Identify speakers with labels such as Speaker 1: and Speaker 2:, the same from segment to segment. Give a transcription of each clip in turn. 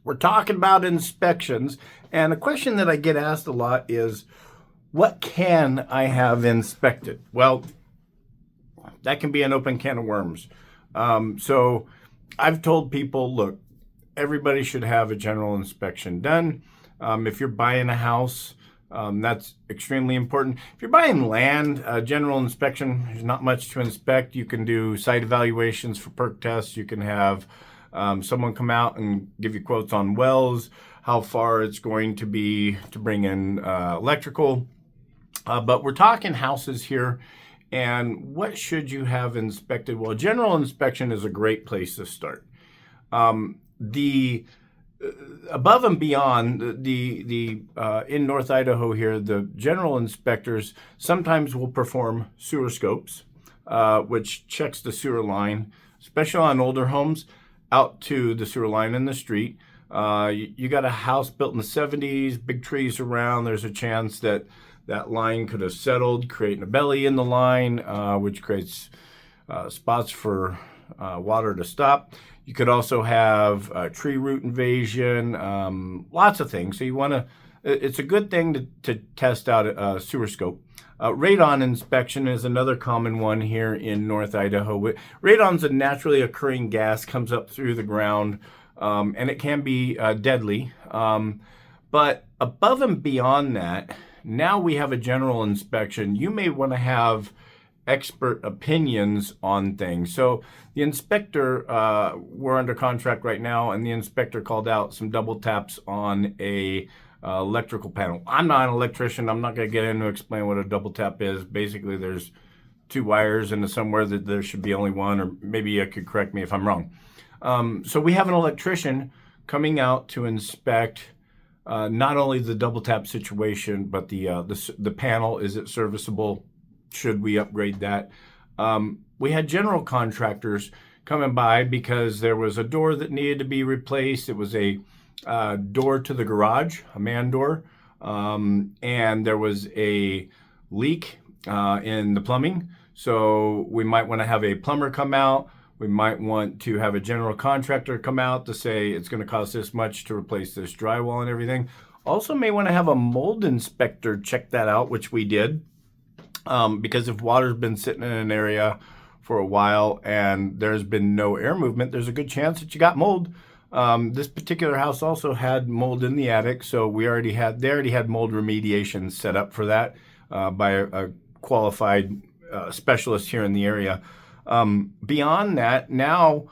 Speaker 1: We're talking about inspections, and a question that I get asked a lot is, what can I have inspected? Well, that can be an open can of worms. So I've told people, look, everybody should have a general inspection done. If you're buying a house, that's extremely important. If you're buying land, general inspection, there's not much to inspect. You can do site evaluations for perk tests. You can have someone come out and give you quotes on wells, how far it's going to be to bring in electrical. But we're talking houses here, and what should you have inspected? Well, general inspection is a great place to start. The above and beyond the in North Idaho here, the general inspectors sometimes will perform sewer scopes, which checks the sewer line, especially on older homes, out to the sewer line in the street. You got a house built in the 70s, big trees around. There's a chance that that line could have settled, creating a belly in the line, which creates spots for water to stop. You could also have tree root invasion, lots of things. So you want to, it's a good thing to test out a sewer scope. Radon inspection is another common one here in North Idaho. Radon's a naturally occurring gas, comes up through the ground, and it can be deadly. But above and beyond that, now we have a general inspection. You may want to have expert opinions on things. So the inspector, we're under contract right now, and the inspector called out some double taps on a electrical panel. I'm not an electrician. I'm not going to get into explain what a double tap is. Basically, there's two wires into somewhere that there should be only one, or maybe you could correct me if I'm wrong. So we have an electrician coming out to inspect not only the double tap situation, but the panel. Is it serviceable? Should we upgrade that? We had general contractors coming by because there was a door that needed to be replaced. It was a door to the garage, a man door, and there was a leak in the plumbing. So we might want to have a plumber come out. We might want to have a general contractor come out to say it's going to cost this much to replace this drywall and everything. Also may want to have a mold inspector check that out, which we did. Because if water's been sitting in an area for a while and there's been no air movement, there's a good chance that you got mold. This particular house also had mold in the attic, so they already had mold remediation set up for that by a qualified specialist here in the area. Beyond that, now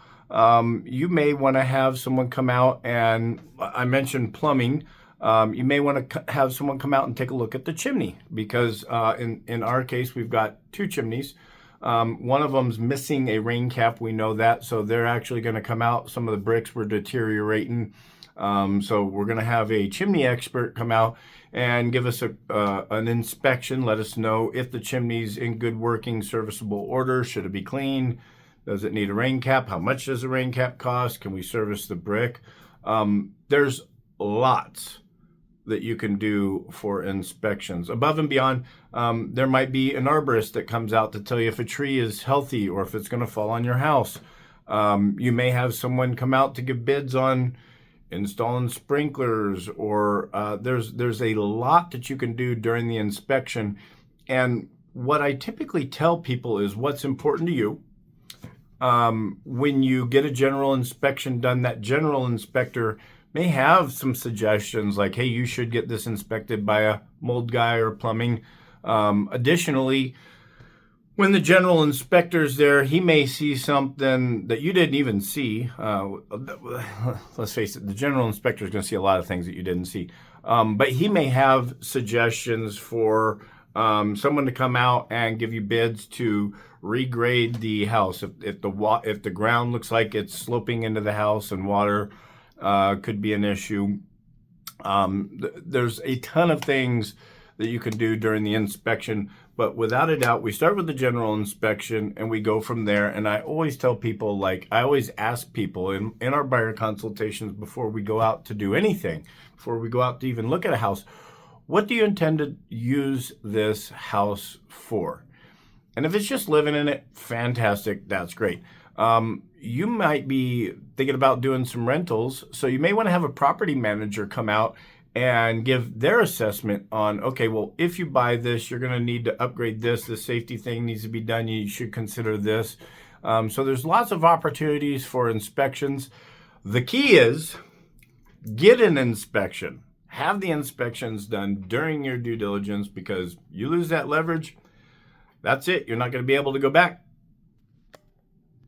Speaker 1: you may want to have someone come out, and I mentioned plumbing. You may want to have someone come out and take a look at the chimney, because in our case, we've got two chimneys. One of them's missing a rain cap. We know that, so they're actually going to come out. Some of the bricks were deteriorating. So we're going to have a chimney expert come out and give us an inspection, let us know if the chimney's in good working, serviceable order. Should it be cleaned? Does it need a rain cap? How much does a rain cap cost? Can we service the brick? There's lots that you can do for inspections. Above and beyond, there might be an arborist that comes out to tell you if a tree is healthy or if it's going to fall on your house. You may have someone come out to give bids on installing sprinklers, or there's a lot that you can do during the inspection. And what I typically tell people is what's important to you. When you get a general inspection done, that general inspector may have some suggestions like, hey, you should get this inspected by a mold guy or plumbing. Additionally, when the general inspector's there, he may see something that you didn't even see. Let's face it, the general inspector is going to see a lot of things that you didn't see. But he may have suggestions for someone to come out and give you bids to regrade the house. If the ground looks like it's sloping into the house and water could be an issue. There's a ton of things that you can do during the inspection, but without a doubt, we start with the general inspection and we go from there. And I always tell people, like, I always ask people in our buyer consultations before we go out to do anything, before we go out to even look at a house, what do you intend to use this house for? And if it's just living in it, fantastic, that's great. You might be thinking about doing some rentals, so you may want to have a property manager come out and give their assessment on, okay, well, if you buy this, you're going to need to upgrade this. The safety thing needs to be done. You should consider this. So there's lots of opportunities for inspections. The key is get an inspection. Have the inspections done during your due diligence, because you lose that leverage, that's it. You're not going to be able to go back.